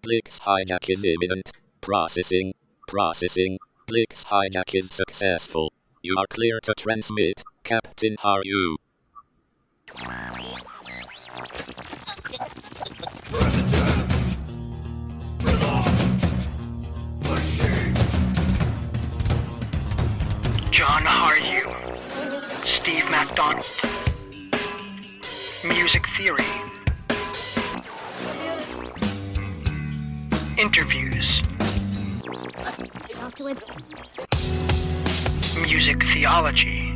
Blix hijack is imminent. Processing. Blix hijack is successful. You are clear to transmit, Captain Haru. John Haru, Steve MacDonald, Music Theory, Interviews, Music Theology,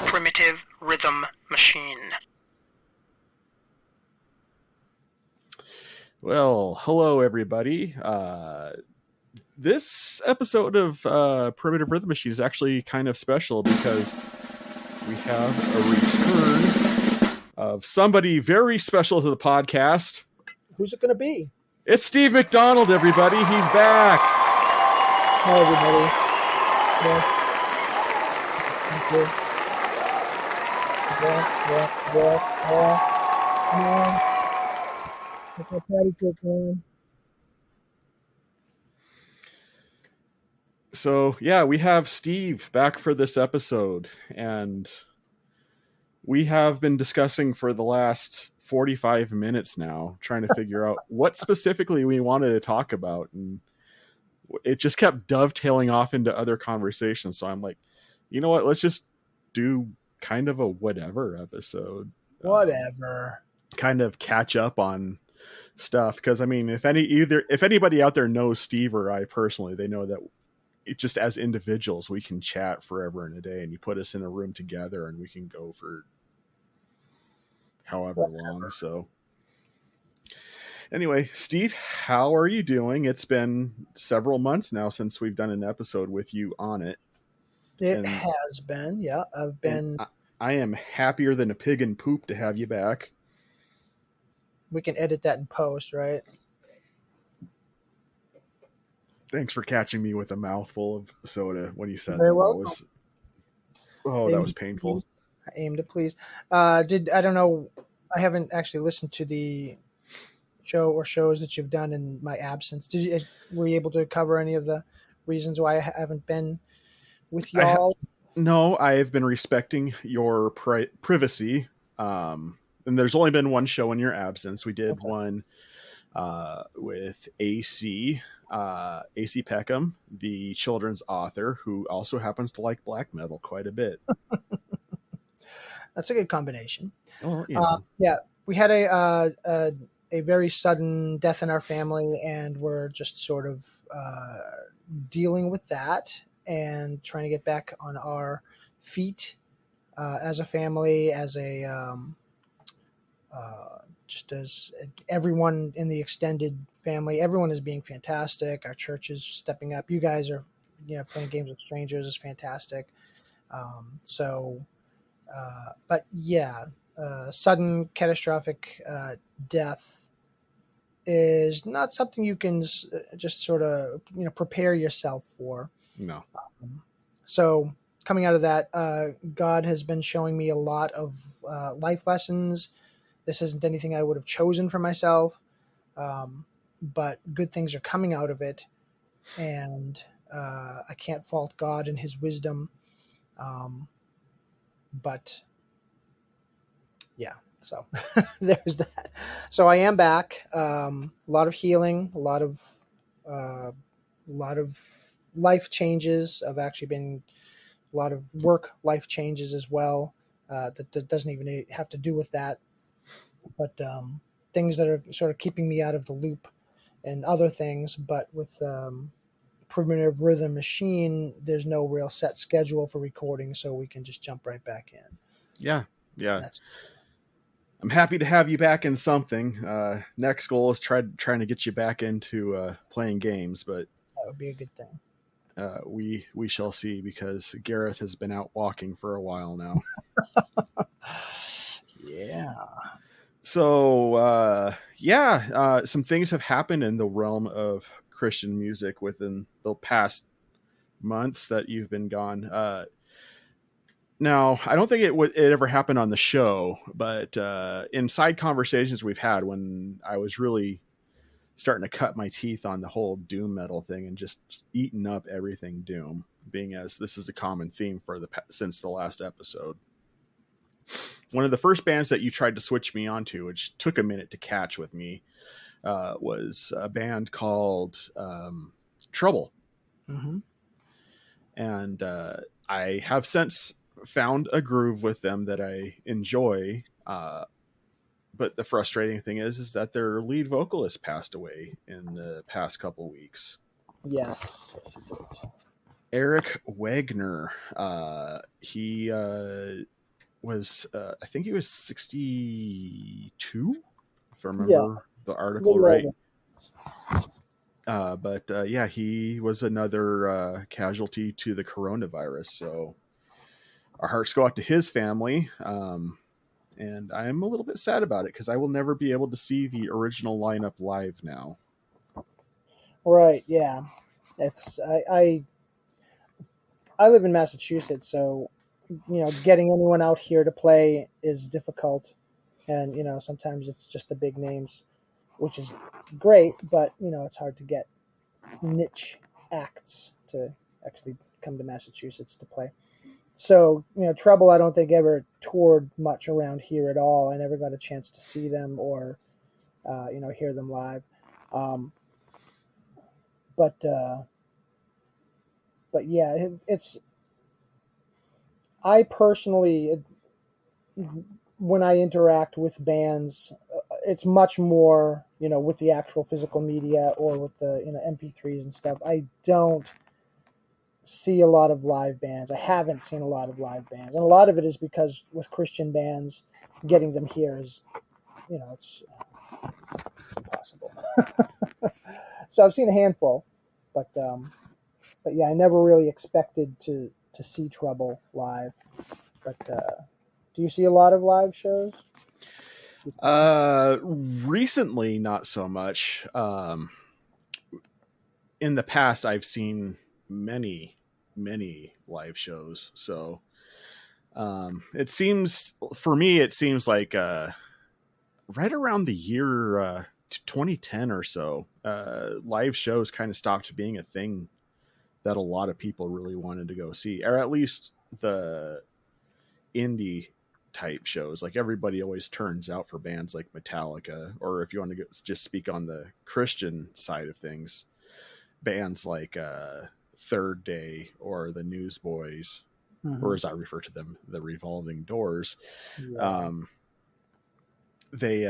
Primitive Rhythm Machine. Well, hello everybody. This episode of Primitive Rhythm Machine is actually kind of special because we have a return of somebody very special to the podcast. Who's it going to be? It's Steve MacDonald, everybody. He's back. Hi, everybody. It's my patty cake, man. So, yeah, we have Steve back for this episode, and we have been discussing for the last 45 minutes now, trying to figure out what specifically we wanted to talk about, and it just kept dovetailing off into other conversations. So I'm like, you know what, let's just do kind of a whatever episode. Whatever. Kind of catch up on stuff, because I mean, if anybody out there knows Steve or I personally, they know that just as individuals, we can chat forever and a day, and you put us in a room together and we can go for however long. So anyway, Steve, how are you doing? It's been several months now since we've done an episode with you on it. It has been. Yeah. I've been. I am happier than a pig in poop to have you back. We can edit that in post, right? Thanks for catching me with a mouthful of soda when you said Very that. welcome. That was painful. I aim to please. I don't know. I haven't actually listened to the show or shows that you've done in my absence. Were you able to cover any of the reasons why I haven't been with y'all? No, I have been respecting your privacy. And there's only been one show in your absence. We did one with AC Peckham, the children's author, who also happens to like black metal quite a bit. That's a good combination. Oh, yeah. Yeah, we had a very sudden death in our family, and we're just sort of dealing with that and trying to get back on our feet as a family, as a just as everyone in the extended family. Everyone is being fantastic. Our church is stepping up. You guys are, playing games with strangers is fantastic. But yeah, sudden catastrophic death is not something you can just sort of, prepare yourself for. No. So coming out of that, God has been showing me a lot of life lessons. This isn't anything I would have chosen for myself, but good things are coming out of it, and I can't fault God and his wisdom. But yeah, so there's that. So I am back. A lot of healing, a lot of life changes. I've actually been a lot of work life changes as well. That doesn't even have to do with that, but things that are sort of keeping me out of the loop and other things. But with Primitive Rhythm Machine, there's no real set schedule for recording, so we can just jump right back in. Yeah. I'm happy to have you back in something. Next goal is trying to get you back into playing games, but that would be a good thing. We shall see, because Gareth has been out walking for a while now. Yeah. So some things have happened in the realm of Christian music within the past months that you've been gone. Now, I don't think it ever happened on the show, but in side conversations we've had, when I was really starting to cut my teeth on the whole doom metal thing and just eating up everything doom, being as this is a common theme for since the last episode. One of the first bands that you tried to switch me onto, which took a minute to catch with me, was a band called Trouble. Mm-hmm. And I have since found a groove with them that I enjoy. But the frustrating thing is that their lead vocalist passed away in the past couple weeks. Yes, he did. Eric Wagner. He was, I think he was 62, if I remember the article right. But yeah, he was another casualty to the coronavirus. So our hearts go out to his family. And I'm a little bit sad about it because I will never be able to see the original lineup live now. Right. Yeah. It's I live in Massachusetts, so getting anyone out here to play is difficult, and sometimes it's just the big names, which is great, but it's hard to get niche acts to actually come to Massachusetts to play. So, Trouble, I don't think ever toured much around here at all. I never got a chance to see them or, hear them live. But yeah, I personally, when I interact with bands, it's much more, with the actual physical media or with the, MP3s and stuff. I don't see a lot of live bands. I haven't seen a lot of live bands, and a lot of it is because with Christian bands, getting them here is, it's impossible. So I've seen a handful, but yeah, I never really expected to see Trouble live. But do you see a lot of live shows? Recently, not so much. In the past, I've seen many live shows. So it seems like right around the year 2010 or so, live shows kind of stopped being a thing that a lot of people really wanted to go see, or at least the indie type shows. Like everybody always turns out for bands like Metallica, or if you want to just speak on the Christian side of things, bands like Third Day or the Newsboys, or as I refer to them, the Revolving Doors. Yeah. They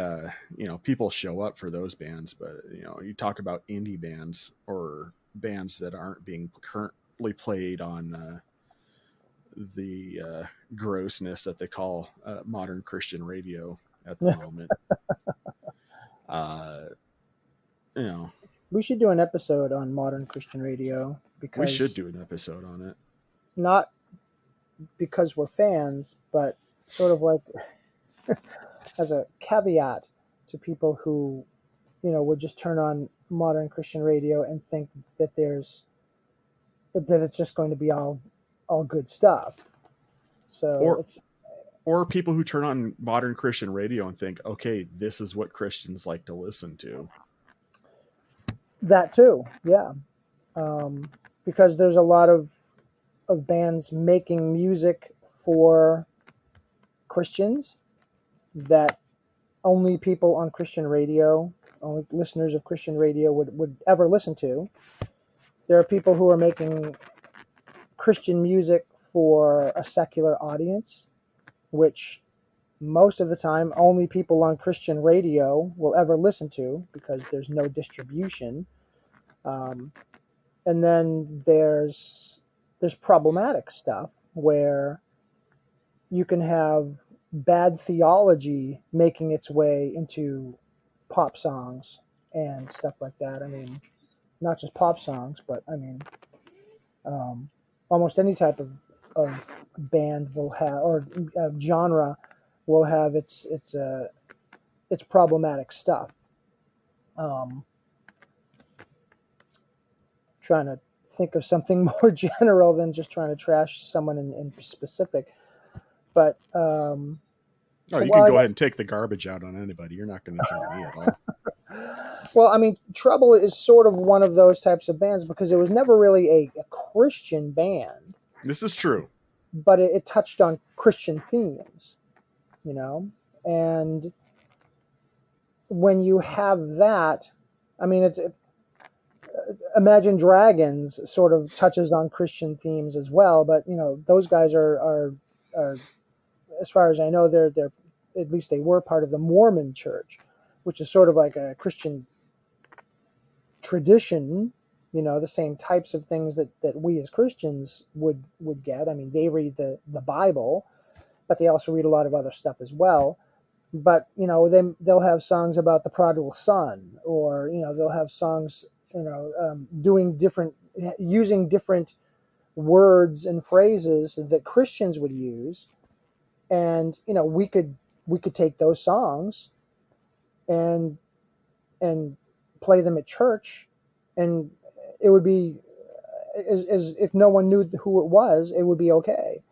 people show up for those bands, but you talk about indie bands or bands that aren't being currently played on the grossness that they call modern Christian radio at the moment. We should do an episode on modern Christian radio, because we should do an episode on it. Not because we're fans, but sort of like as a caveat to people who, would just turn on modern Christian radio and think that it's just going to be all good stuff. So or people who turn on modern Christian radio and think, okay, this is what Christians like to listen to. That too, yeah. Because there's a lot of bands making music for Christians that only people on Christian radio, only listeners of Christian radio would ever listen to. There are people who are making Christian music for a secular audience, which most of the time only people on Christian radio will ever listen to because there's no distribution. And then there's problematic stuff where you can have bad theology making its way into pop songs and stuff like that. I mean, not just pop songs, but I mean, almost any type of band will have, or genre will have its problematic stuff. Trying to think of something more general than just trying to trash someone in specific. But you can go ahead and take the garbage out on anybody. You're not going to tell me at all. Well, I mean, Trouble is sort of one of those types of bands because it was never really a Christian band, This is true. but it touched on Christian themes, you know? And when you have that, I mean, Imagine Dragons sort of touches on Christian themes as well, but, you know, those guys are as far as I know, they're at least they were part of the Mormon Church, which is sort of like a Christian tradition, you know, the same types of things that we as Christians would get. I mean, they read the Bible, but they also read a lot of other stuff as well. But, you know, they'll have songs about the prodigal son, or, you know, they'll have songs, you know, using different words and phrases that Christians would use. And, you know, we could take those songs and play them at church, and it would be as if no one knew who it was, it would be okay.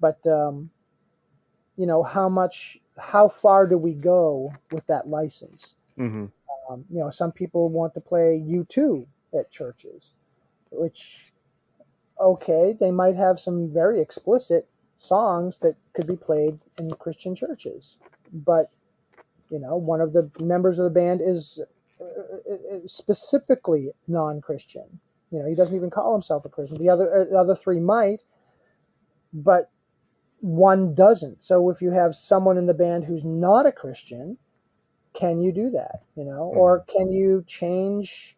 But you know, how far do we go with that license? Mm-hmm. You know, some people want to play U2 at churches, which, okay, they might have some very explicit songs that could be played in Christian churches, but, you know, one of the members of the band is specifically non-Christian. You know, he doesn't even call himself a Christian. The other three might, but one doesn't. So if you have someone in the band who's not a Christian, can you do that? You know, or can you change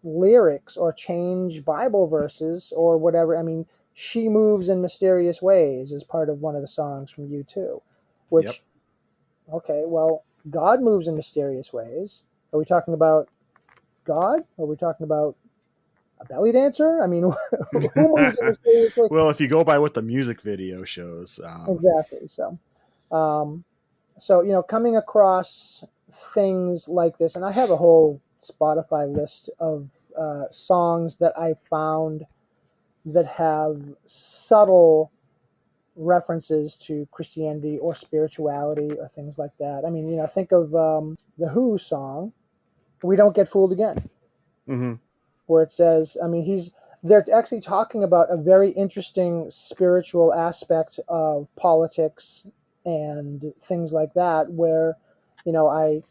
lyrics or change Bible verses or whatever? I mean, "She Moves in Mysterious Ways" is part of one of the songs from U2, which, Yep. okay, well, God moves in mysterious ways. Are we talking about God? Are we talking about a belly dancer? I mean, who moves in mysterious ways? Well, if you go by what the music video shows, Exactly. So, you know, coming across things like this, and I have a whole Spotify list of songs that I found that have subtle references to Christianity or spirituality or things like that. I mean, you know, think of the Who song, "We Don't Get Fooled Again," mm-hmm. where it says, I mean, they're actually talking about a very interesting spiritual aspect of politics and things like that, where, you know, I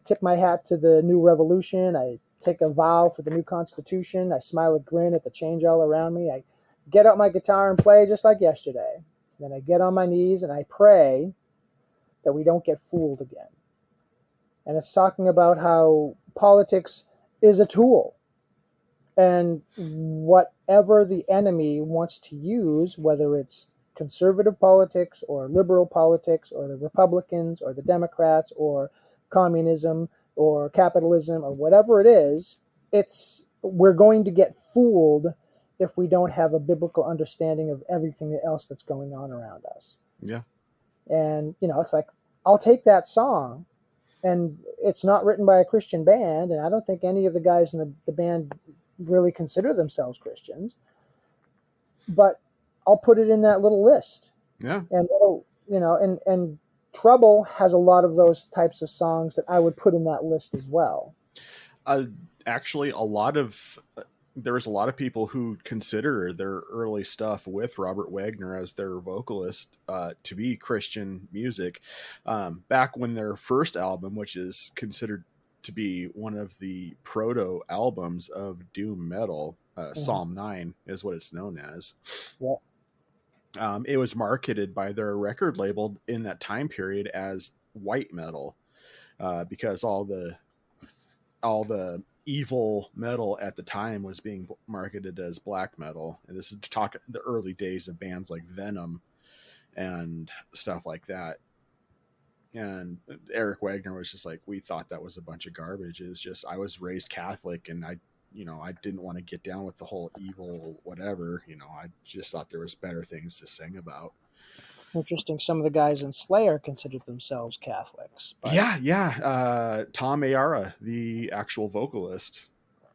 tip my hat to the new revolution. I take a vow for the new constitution. I smile and grin at the change all around me. I get out my guitar and play just like yesterday. Then I get on my knees and I pray that we don't get fooled again. And it's talking about how politics is a tool. And whatever the enemy wants to use, whether it's conservative politics or liberal politics or the Republicans or the Democrats or communism or capitalism or whatever it is, we're going to get fooled if we don't have a biblical understanding of everything else that's going on around us. Yeah. And, you know, it's like, I'll take that song, and it's not written by a Christian band, and I don't think any of the guys in the band really consider themselves Christians, but I'll put it in that little list. Yeah. And it'll, you know, and Trouble has a lot of those types of songs that I would put in that list as well. Actually, there's a lot of people who consider their early stuff with Robert Wagner as their vocalist to be Christian music. Back when their first album, which is considered to be one of the proto albums of doom metal, Psalm 9 is what it's known as. Yeah. It was marketed by their record label in that time period as white metal, because all the evil metal at the time was being marketed as black metal. And this is to talk the early days of bands like Venom and stuff like that. And Eric Wagner was just like, we thought that was a bunch of garbage. It's just, I was raised Catholic and I didn't want to get down with the whole evil, whatever, I just thought there was better things to sing about. Interesting. Some of the guys in Slayer considered themselves Catholics. But... Yeah. Tom Ayara, the actual vocalist,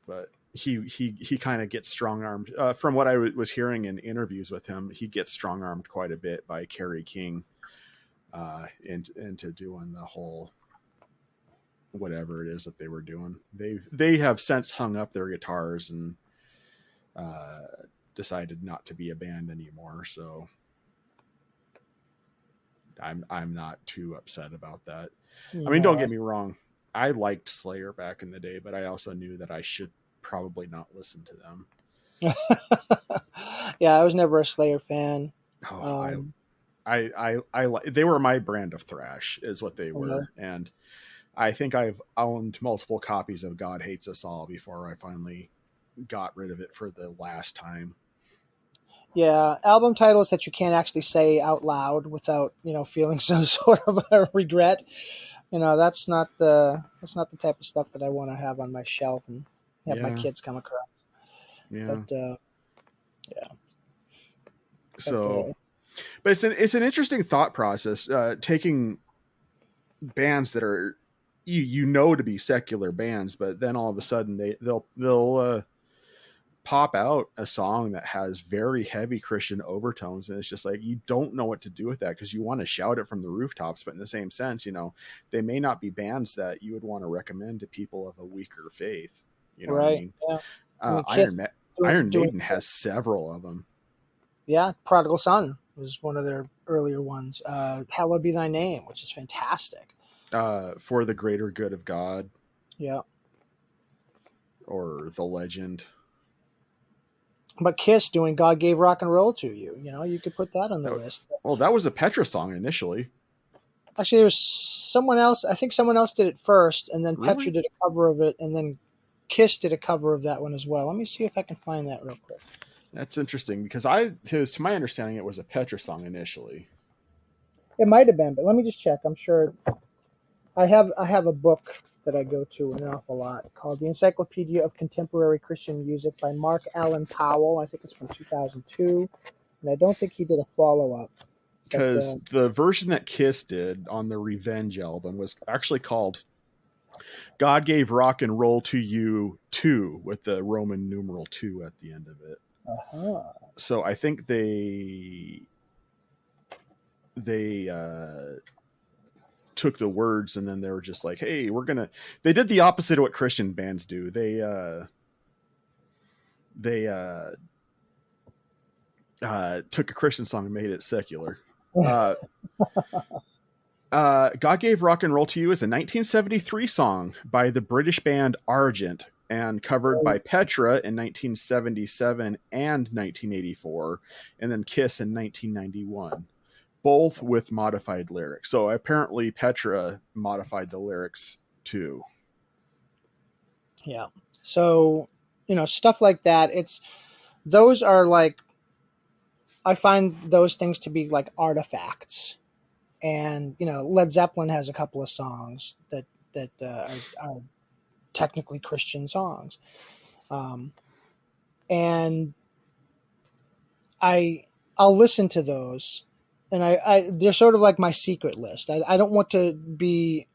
but he kind of gets strong-armed. From what I was hearing in interviews with him, he gets strong-armed quite a bit by Kerry King into doing the whole whatever it is that they were doing. They have since hung up their guitars and decided not to be a band anymore. So I'm not too upset about that. I mean, don't get me wrong. I liked Slayer back in the day, but I also knew that I should probably not listen to them. Yeah, I was never a Slayer fan. Oh, they were my brand of thrash, is what they were, and I think I've owned multiple copies of God Hates Us All before I finally got rid of it for the last time. Yeah, album titles that you can't actually say out loud without, feeling some sort of a regret. That's not the type of stuff that I want to have on my shelf and have my kids come across. Yeah. But yeah. So, but it's an interesting thought process. Taking bands that are to be secular bands, but then all of a sudden they'll pop out a song that has very heavy Christian overtones, and it's just like you don't know what to do with that because you want to shout it from the rooftops, but in the same sense, they may not be bands that you would want to recommend to people of a weaker faith. You know what I mean? Yeah. Iron Maiden has several of them. Yeah, Prodigal Son was one of their earlier ones. Hallowed Be Thy Name, which is fantastic. For the Greater Good of God. Yeah. Or The Legend. But Kiss doing God Gave Rock and Roll to You, you could put that on the list. Well, that was a Petra song initially. Actually, there was someone else. I think someone else did it first, and then Really? Petra did a cover of it, and then Kiss did a cover of that one as well. Let me see if I can find that real quick. That's interesting because to my understanding, it was a Petra song initially. It might have been, but let me just check. I'm sure. I have a book that I go to an awful lot called The Encyclopedia of Contemporary Christian Music by Mark Allen Powell. I think it's from 2002, and I don't think he did a follow-up. Because the version that Kiss did on the Revenge album was actually called God Gave Rock and Roll to You 2 with the Roman numeral 2 at the end of it. Uh-huh. So I think they took the words and then they were just like, hey, they did the opposite of what Christian bands do. They took a Christian song and made it secular. God Gave Rock and Roll to You is a 1973 song by the British band Argent and covered by Petra in 1977 and 1984, and then Kiss in 1991, both with modified lyrics. So apparently Petra modified the lyrics too. Yeah. So, stuff like that. Those are like, I find those things to be like artifacts. And, Led Zeppelin has a couple of songs that are technically Christian songs. And I'll listen to those, and they're sort of like my secret list. I don't want to be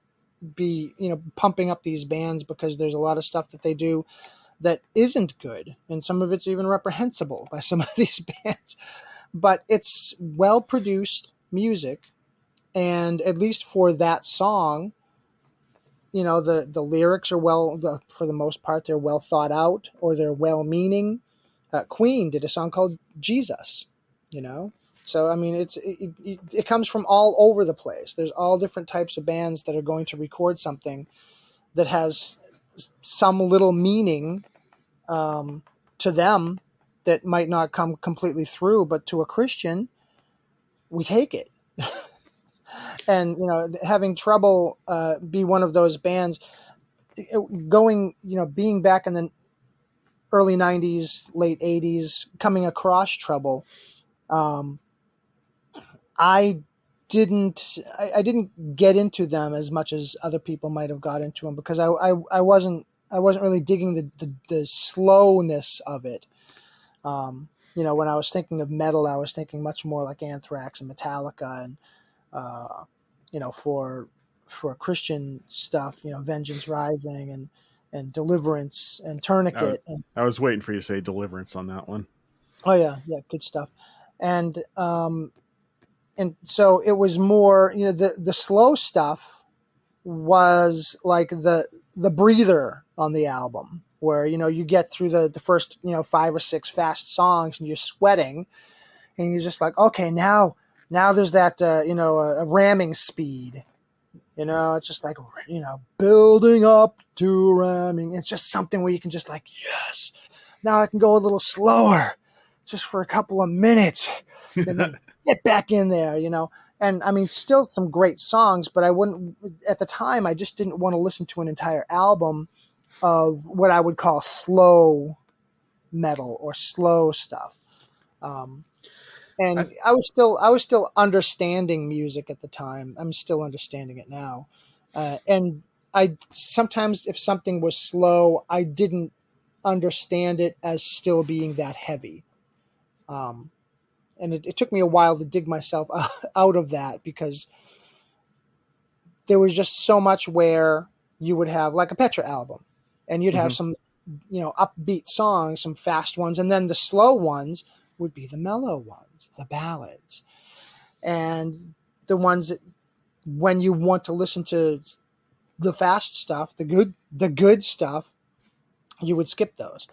pumping up these bands because there's a lot of stuff that they do that isn't good, and some of it's even reprehensible by some of these bands. But it's well produced music, and at least for that song, the lyrics are for the most part, they're well thought out, or they're well meaning. Queen did a song called Jesus, So, I mean, it comes from all over the place. There's all different types of bands that are going to record something that has some little meaning to them that might not come completely through, but to a Christian, we take it. And, having trouble be one of those bands being back in the early 90s, late 80s, coming across Trouble. I didn't get into them as much as other people might have got into them because I wasn't really digging the slowness of it. When I was thinking of metal, I was thinking much more like Anthrax and Metallica, and for Christian stuff, Vengeance Rising and Deliverance and Tourniquet. I was waiting for you to say Deliverance on that one. Oh yeah, good stuff. And so it was more, the slow stuff was like the breather on the album, where, you know, you get through the first, you know, 5 or 6 fast songs and you're sweating and you're just like, okay, now there's that, you know, a ramming speed, you know, it's just like, you know, building up to ramming. It's just something where you can just like, yes, now I can go a little slower just for a couple of minutes and then get back in there, you know. And I mean, still some great songs, but I wouldn't, at the time, I just didn't want to listen to an entire album of what I would call slow metal or slow stuff. And I was still understanding music at the time. I'm still understanding it now. And I sometimes, if something was slow, I didn't understand it as still being that heavy. And it took me a while to dig myself out of that, because there was just so much where you would have like a Petra album and you'd have some, you know, upbeat songs, some fast ones. And then the slow ones would be the mellow ones, the ballads, and the ones that when you want to listen to the fast stuff, the good stuff, you would skip those.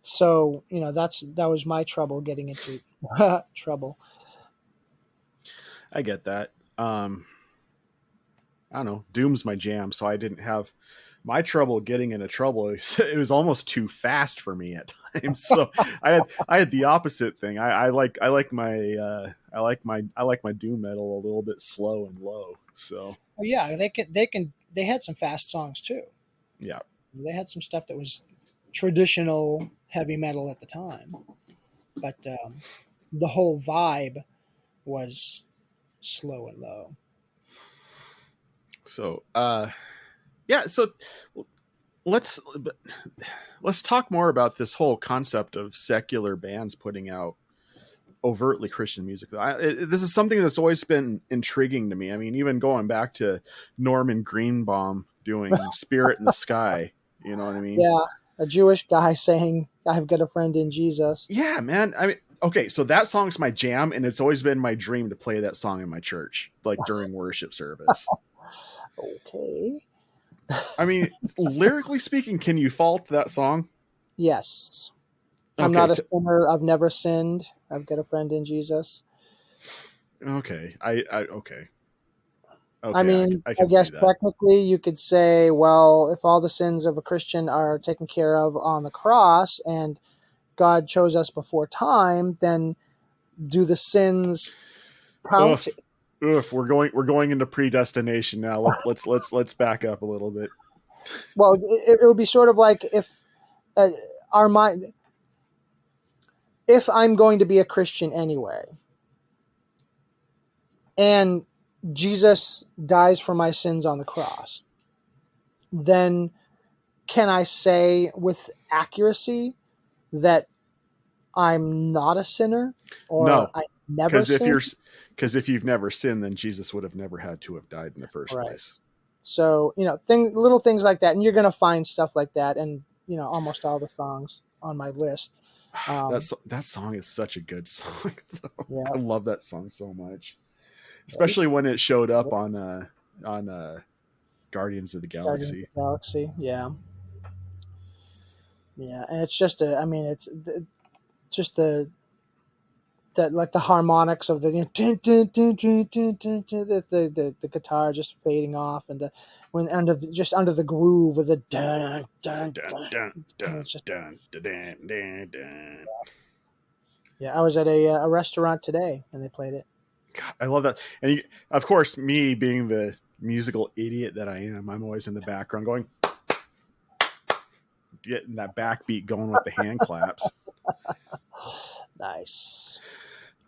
So, you know, that was my trouble getting into trouble. I get that. I don't know. Doom's my jam, so I didn't have my trouble getting into trouble. It was almost too fast for me at times. So I had the opposite thing. I like my doom metal a little bit slow and low. So yeah, they had some fast songs too. Yeah, they had some stuff that was traditional heavy metal at the time, but the whole vibe was slow and low. So yeah, so let's talk more about this whole concept of secular bands putting out overtly Christian music. This is something that's always been intriguing to me. I mean, even going back to Norman Greenbaum doing Spirit in the Sky, you know what I mean? Yeah. A Jewish guy saying, "I've got a friend in Jesus." Yeah, man. I mean, okay, so that song's my jam, and it's always been my dream to play that song in my church, like during worship service. Okay. I mean, lyrically speaking, can you fault that song? Yes. I'm not a sinner. I've never sinned. I've got a friend in Jesus. Okay. Okay. I mean, I guess technically you could say, well, if all the sins of a Christian are taken care of on the cross and God chose us before time, then do the sins count? Oof, we're going into predestination now. Let's back up a little bit. Well, it would be sort of like if if I'm going to be a Christian anyway, and Jesus dies for my sins on the cross, then can I say with accuracy that I'm not a sinner, or no, I never sinned? Because if you've never sinned, then Jesus would have never had to have died in the first place. So, you know, little things like that, and you're going to find stuff like that, and you know, almost all the songs on my list. That song is such a good song. Yeah. I love that song so much. Especially when it showed up on Guardians of the Galaxy. Yeah. Yeah, and it's just it's just the harmonics of the the guitar just fading off, and under the groove of the dun dun dun dun. It's just dun dun dun dun. Yeah, I was at a restaurant today and they played it. God, I love that. And of course, me being the musical idiot that I am, I'm always in the background going, getting that backbeat going with the hand claps. Nice.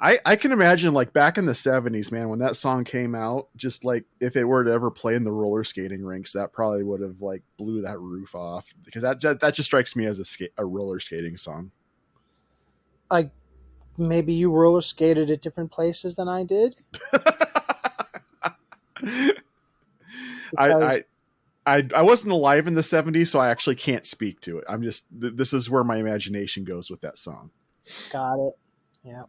I can imagine, like, back in the 70s, man, when that song came out, just like if it were to ever play in the roller skating rinks, that probably would have like blew that roof off, because that just strikes me as a roller skating song. Maybe you roller skated at different places than I did. I wasn't alive in the 70s, so I actually can't speak to it. I'm just, this is where my imagination goes with that song. Got it. Yeah.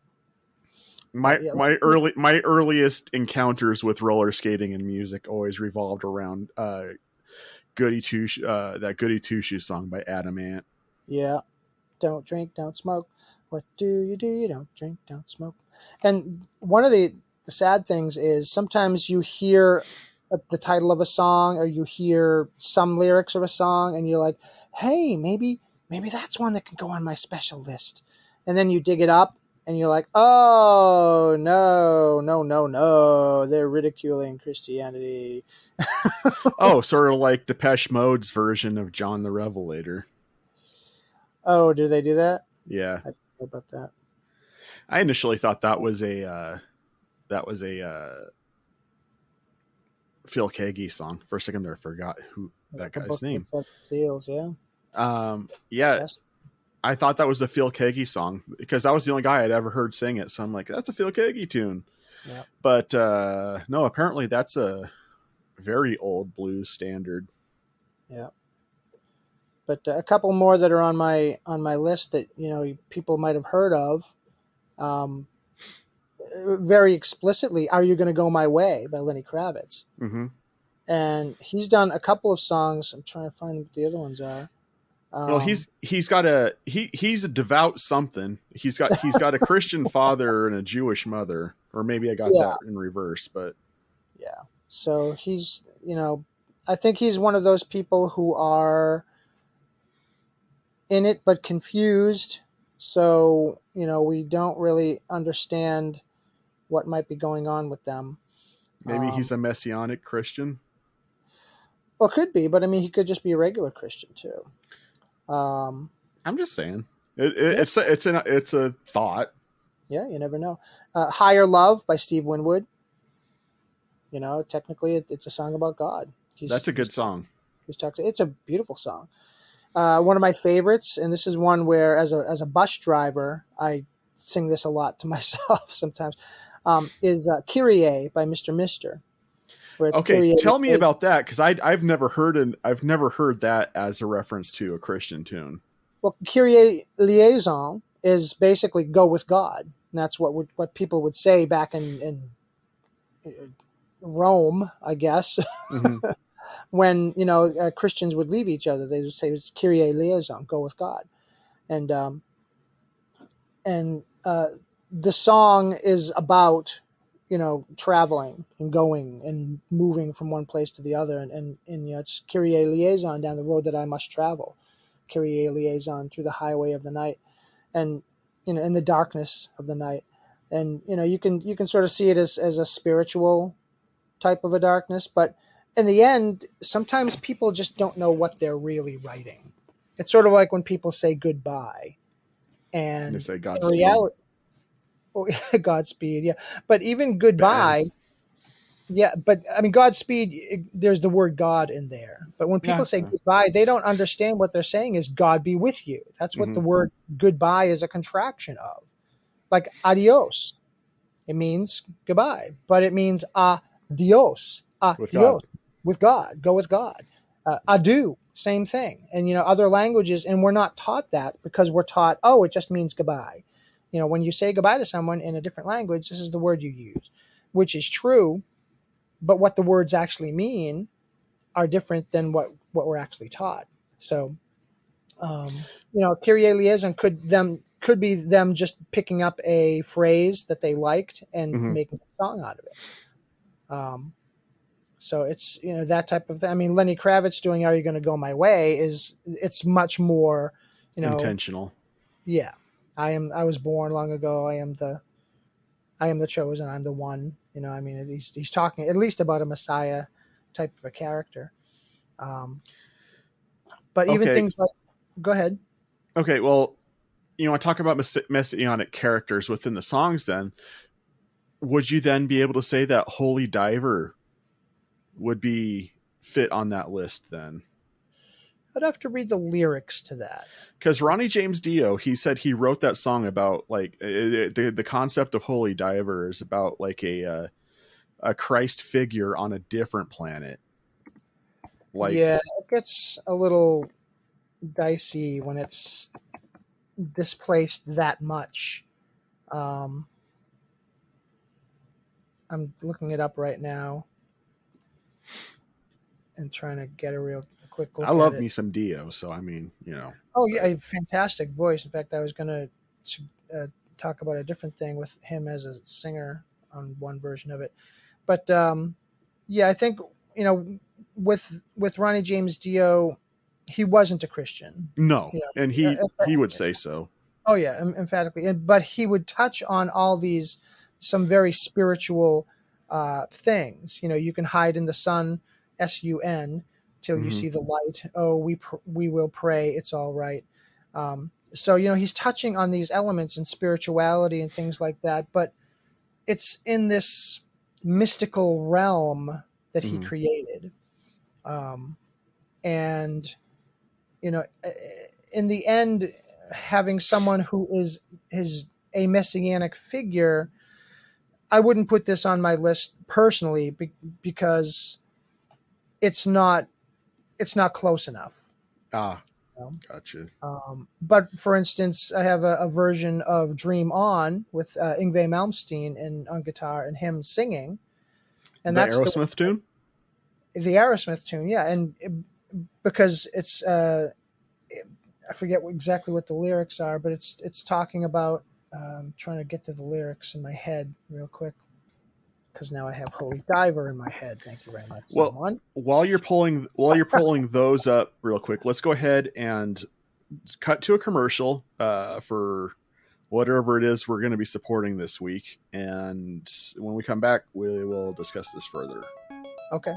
My Yeah, my earliest encounters with roller skating and music always revolved around Goody Two that Goody Two Shoes song by Adam Ant. yeah. Don't drink, don't smoke. What do? You don't drink, don't smoke. And one of the sad things is sometimes you hear the title of a song or you hear some lyrics of a song and you're like, hey, maybe that's one that can go on my special list. And then you dig it up and you're like, oh, no. They're ridiculing Christianity. Oh, sort of like Depeche Mode's version of John the Revelator. Oh, do they do that? Yeah, I don't know about that. I initially thought that was a Phil Keaggy song. For a second there, I forgot who that The guy's book name. with seven seals, yeah. Yeah, Yes. I thought that was the Phil Keaggy song because that was the only guy I'd ever heard sing it. So I'm like, that's a Phil Keaggy tune. Yeah. But no, apparently that's a very old blues standard. Yeah. But a couple more that are on my list that people might have heard of, very explicitly. "Are You Gonna Go My Way" by Lenny Kravitz, Mm-hmm. and he's done a couple of songs. I'm trying to find what the other ones are. Well, he's a devout something. He's got a Christian father and a Jewish mother, or maybe I got that in reverse. But yeah. So he's I think he's one of those people who are in it but confused. So we don't really understand what might be going on with them. maybe he's a messianic Christian. Well, could be, but I mean, he could just be a regular Christian too. I'm just saying, it's a thought. Yeah, you never know. "Higher Love" by Steve Winwood. Technically, it's a song about God. That's a good song. It's a beautiful song. One of my favorites, and this is one where, as a bus driver, I sing this a lot to myself sometimes. Is "Kyrie" by Mr. Mister. Okay, Kyrie, tell me about that because I've never heard that as a reference to a Christian tune. Well, Kyrie liaison is basically "go with God," and that's what people would say back in Rome, I guess. Mm-hmm. When Christians would leave each other, they would say it's "Kyrie liaison," go with God, and the song is about traveling and going and moving from one place to the other, and it's "Kyrie liaison down the road that I must travel, Kyrie liaison through the highway of the night," and in the darkness of the night, and you can sort of see it as a spiritual type of a darkness, but in the end, sometimes people just don't know what they're really writing. It's sort of like when people say goodbye, and They say in Godspeed. reality, Godspeed, yeah. But even goodbye, yeah. But I mean, Godspeed, there's the word God in there. But when people say goodbye, they don't understand what they're saying is "God be with you." That's what the word goodbye is a contraction of. Like adios, it means goodbye, but it means adios, with God, go with God. Adieu, same thing. And other languages, and we're not taught that because we're taught, it just means goodbye. When you say goodbye to someone in a different language, this is the word you use, which is true, but what the words actually mean are different than what we're actually taught. So, Kyrie liaison could be them just picking up a phrase that they liked and making a song out of it. So it's that type of thing. I mean, Lenny Kravitz doing "Are You Gonna Go My Way" it's much more intentional. Yeah. I was born long ago. I am the chosen. I'm the one. I mean, he's talking at least about a Messiah type of a character. But even things like, go ahead. Okay, well, I talk about messianic characters within the songs. Then, would you then be able to say that "Holy Diver" would be fit on that list then? I'd have to read the lyrics to that. Because Ronnie James Dio, he said he wrote that song about like the concept of Holy Diver is about like a Christ figure on a different planet. Like, yeah, it gets a little dicey when it's displaced that much. I'm looking it up right now and trying to get a real quick look I love at me it. some Dio, so I mean, you know. Oh yeah, a fantastic voice. In fact, I was going to talk about a different thing with him as a singer on one version of it. But yeah, I think, you know, with Ronnie James Dio, he wasn't a Christian. No, You know, and he would say so. oh yeah, emphatically. But he would touch on all these some very spiritual things. You know, you can hide in the sun, sun, till you Mhm. see the light. Oh, we will pray. It's all right. So you know, he's touching on these elements in spirituality and things like that. But it's in this mystical realm that he Mhm. created, and you know, in the end, having someone who is a messianic figure, I wouldn't put this on my list personally because it's not close enough. Ah, You know? gotcha. But for instance, I have a version of "Dream On" with Yngwie Malmsteen on guitar and him singing, and The that's Aerosmith tune? the Aerosmith tune, yeah, and because it's I forget exactly what the lyrics are, but it's talking about trying to get to the lyrics in my head real quick because now I have Holy Diver in my head. Thank you very much, Well, someone. while you're pulling those up real quick, let's go ahead and cut to a commercial for whatever it is we're going to be supporting this week, and when we come back, we will discuss this further. Okay.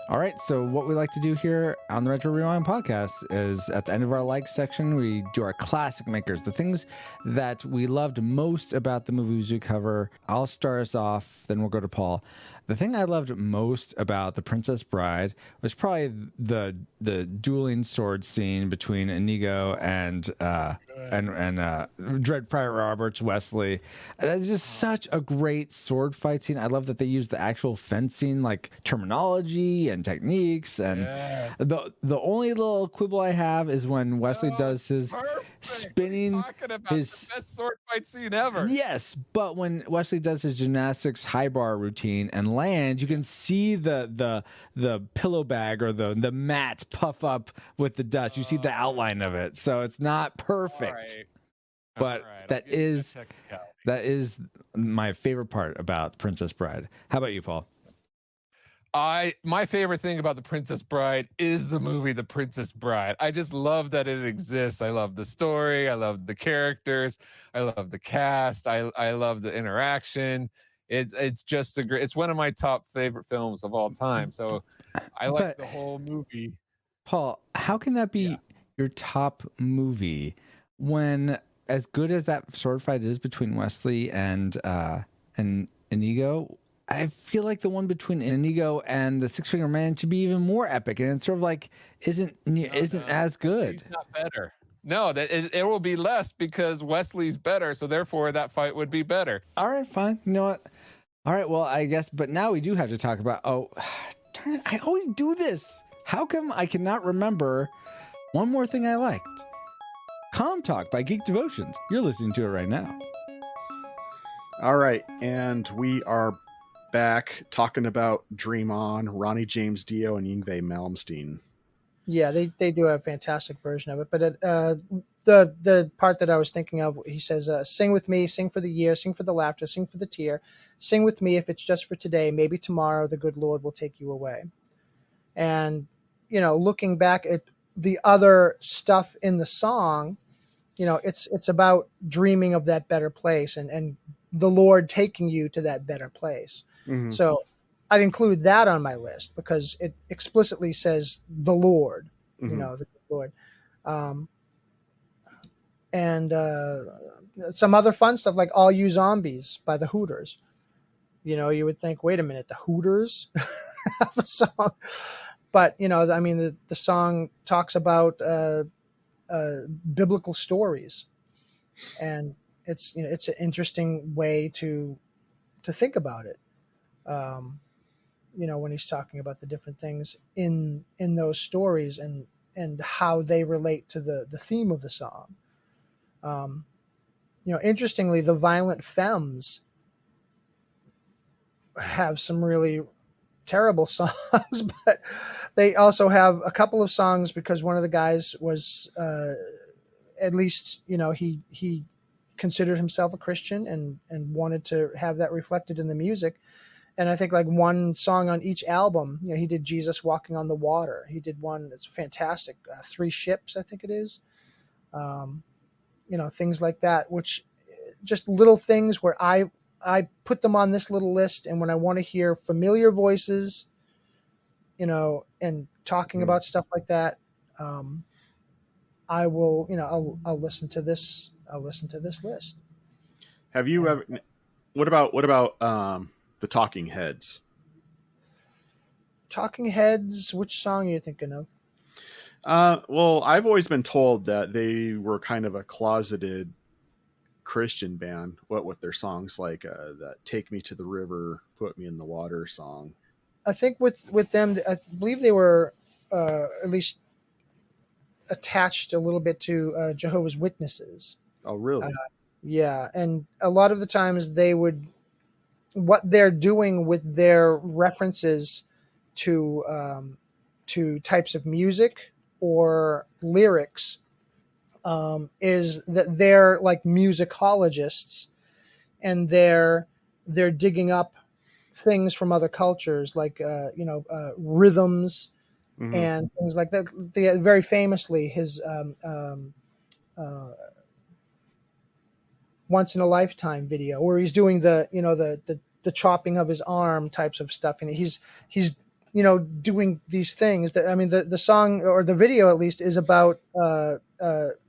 All right, so what we like to do here on the Retro Rewind podcast is at the end of our like section, we do our classic makers, the things that we loved most about the movies we cover. I'll start us off, then we'll go to Paul. The thing I loved most about The Princess Bride was probably the dueling sword scene between Inigo and Dread Pirate Roberts, Wesley. That's just such a great sword fight scene. I love that they use the actual fencing like terminology and techniques. And the only little quibble I have is when Wesley does his spinning his the best sword fight scene ever. Yes, but when Wesley does his gymnastics high bar routine and lands, you can see the pillow bag or the mat puff up with the dust. You see the outline of it, so it's not perfect. But that is my favorite part about Princess Bride. How about you, Paul? My favorite thing about The Princess Bride is the movie The Princess Bride. I just love that it exists. I love the story. I love the characters. I love the cast. I love the interaction. It's just it's one of my top favorite films of all time. So I like the whole movie. Paul, how can that be your top movie when, as good as that sword fight is between Wesley and Inigo, I feel like the one between Inigo and the Six Finger Man should be even more epic, and it's sort of like isn't as good. It's not better. No, that it will be less because Wesley's better, so therefore that fight would be better. All right, fine. You know what? All right, well, I guess, but now we do have to talk about. Oh, darn it! I always do this. How come I cannot remember one more thing I liked? Comm Talk by Geek Devotions. You're listening to it right now. All right, and we are back talking about Dream On, Ronnie James Dio, and Yngwie Malmsteen. Yeah, they do a fantastic version of it. But the part that I was thinking of, he says, "Sing with me, sing for the year, sing for the laughter, sing for the tear, sing with me if it's just for today. Maybe tomorrow the good Lord will take you away." And you know, looking back at the other stuff in the song, you know, it's about dreaming of that better place and the Lord taking you to that better place. Mm-hmm. So I'd include that on my list because it explicitly says the Lord, Mm-hmm. you know, the Lord. And some other fun stuff like All You Zombies by the Hooters. You know, you would think, wait a minute, the Hooters have a song. But, you know, I mean, the song talks about biblical stories. And it's, you know, it's an interesting way to think about it. You know, when he's talking about the different things in those stories and how they relate to the theme of the song. You know, interestingly, the Violent Femmes have some really terrible songs, but they also have a couple of songs because one of the guys was, at least, he considered himself a Christian and wanted to have that reflected in the music. And I think like one song on each album, he did Jesus Walking on the Water. He did one that's fantastic, Three Ships, I think it is. Things like that, which just little things where I put them on this little list. And when I want to hear familiar voices, and talking about stuff like that, I will, I'll listen to this. I'll listen to this list. Have you ever? What about the Talking Heads? Talking Heads. Which song are you thinking of? Well, I've always been told that they were kind of a closeted Christian band. What with their songs like that "Take Me to the River, Put Me in the Water" song. I think with them, I believe they were at least attached a little bit to Jehovah's Witnesses. Oh, really? Yeah, and a lot of the times what they're doing with their references to types of music or lyrics is that they're like musicologists, and they're digging up things from other cultures, like rhythms and things like that. Very famously, his Once in a Lifetime video, where he's doing the chopping of his arm types of stuff, and he's doing these things that, I mean, the song or the video at least is about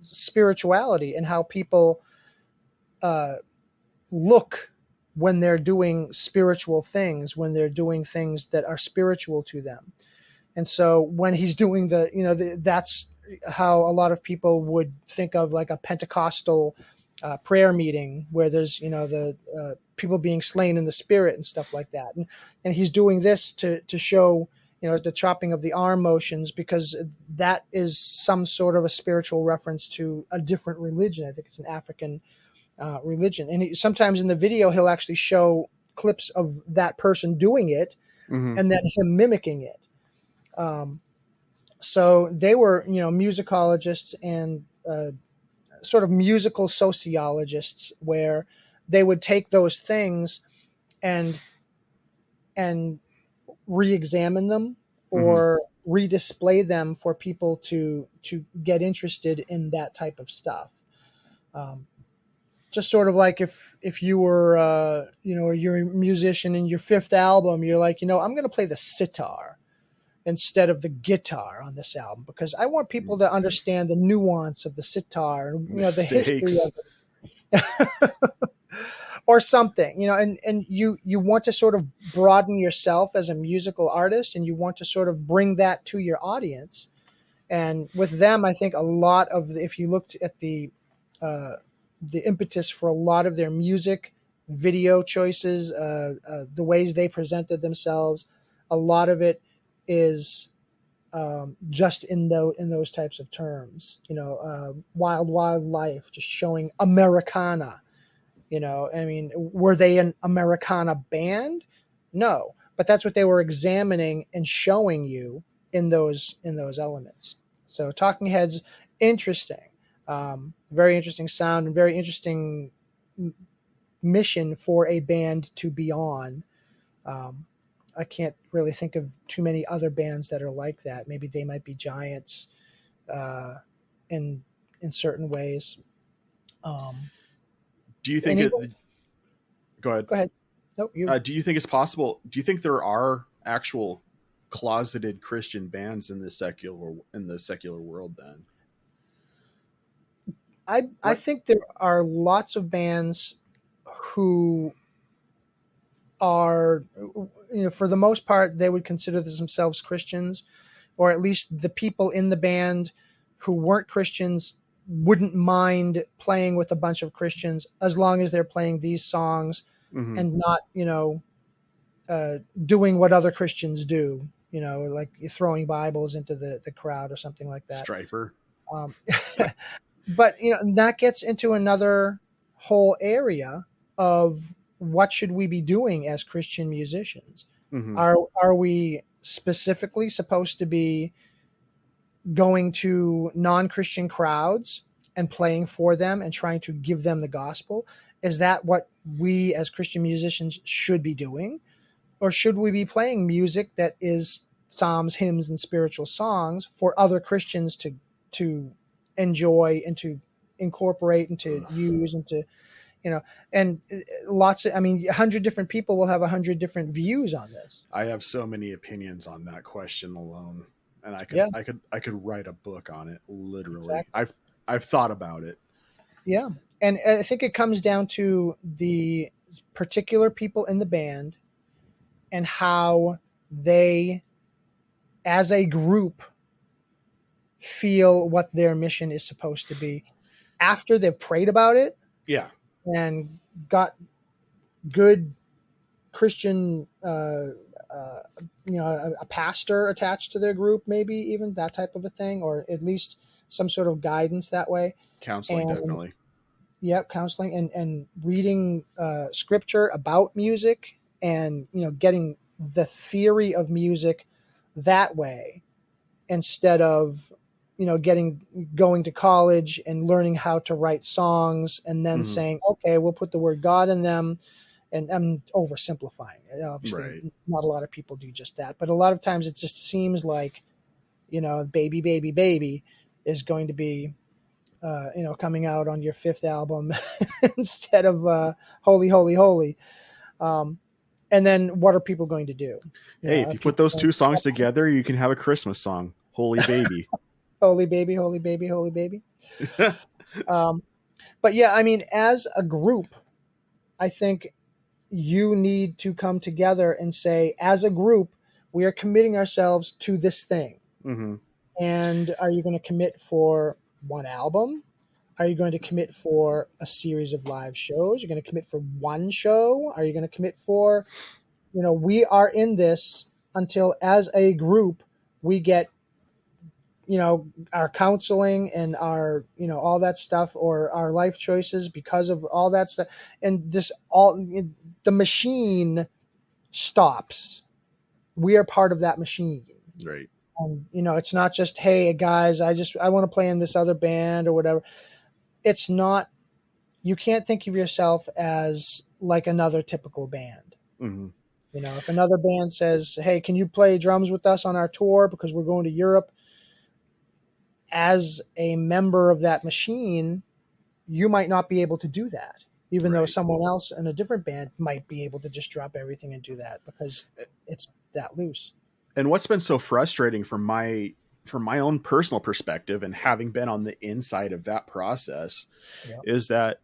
spirituality and how people look when they're doing spiritual things, when they're doing things that are spiritual to them. And so when he's doing that's how a lot of people would think of like a Pentecostal prayer meeting, where there's the people being slain in the spirit and stuff like that, and he's doing this to show the chopping of the arm motions, because that is some sort of a spiritual reference to a different religion. I think it's an African religion, and sometimes in the video he'll actually show clips of that person doing it and then him mimicking it. So they were musicologists and sort of musical sociologists, where they would take those things and re-examine them or redisplay them for people to get interested in that type of stuff. Just sort of like if you were you're a musician, in your fifth album you're like, I'm going to play the sitar instead of the guitar on this album, because I want people to understand the nuance of the sitar and the history of it. Or something, and you want to sort of broaden yourself as a musical artist, and you want to sort of bring that to your audience. And with them, I think a lot of if you looked at the impetus for a lot of their music, video choices, the ways they presented themselves, a lot of it is just in those types of terms. Wild Life, just showing Americana. I mean, were they an Americana band? No, but that's what they were examining and showing you in those elements. So Talking Heads, interesting, very interesting sound and very interesting mission for a band to be on. I can't really think of too many other bands that are like that. Maybe they might be giants in certain ways. Do you think go ahead? Go ahead. Nope. Do you think it's possible? Do you think there are actual closeted Christian bands in the secular world? Then I think there are lots of bands who are, for the most part, they would consider themselves Christians, or at least the people in the band who weren't Christians wouldn't mind playing with a bunch of Christians as long as they're playing these songs and not, doing what other Christians do, like throwing Bibles into the crowd or something like that. Striper. But, that gets into another whole area of what should we be doing as Christian musicians? Mhm. Are we specifically supposed to be going to non-Christian crowds and playing for them and trying to give them the gospel? Is that what we as Christian musicians should be doing? Or should we be playing music that is psalms, hymns, and spiritual songs for other Christians to enjoy and to incorporate and to use and to, and lots of, 100 different people will have 100 different views on this. I have so many opinions on that question alone, and I could write a book on it. Literally, Exactly. I've thought about it. Yeah, and I think it comes down to the particular people in the band and how they, as a group, feel what their mission is supposed to be after they've prayed about it. Yeah. And got good Christian, a pastor attached to their group, maybe even that type of a thing, or at least some sort of guidance that way. Counseling, definitely. Yep, counseling and reading scripture about music and, getting the theory of music that way instead of, going to college and learning how to write songs and then saying, okay, we'll put the word God in them. And I'm oversimplifying it. Obviously, Right. Not a lot of people do just that. But a lot of times it just seems like, baby, baby, baby is going to be, coming out on your fifth album instead of holy, holy, holy. And then what are people going to do? Hey, if you put those two songs together, you can have a Christmas song, Holy Baby. Holy baby, holy baby, holy baby. But yeah, as a group, I think you need to come together and say, as a group, we are committing ourselves to this thing. Mm-hmm. And are you going to commit for one album? Are you going to commit for a series of live shows? You're going to commit for one show? Are you going to commit for, we are in this until as a group, we get, our counseling and our, all that stuff, or our life choices because of all that stuff. And the machine stops. We are part of that machine. Right. And, it's not just, hey guys, I want to play in this other band or whatever. It's not, you can't think of yourself as like another typical band. Mm-hmm. If another band says, hey, can you play drums with us on our tour because we're going to Europe? As a member of that machine, you might not be able to do that, even though someone else in a different band might be able to just drop everything and do that because it's that loose. And what's been so frustrating from my own personal perspective and having been on the inside of that process is that,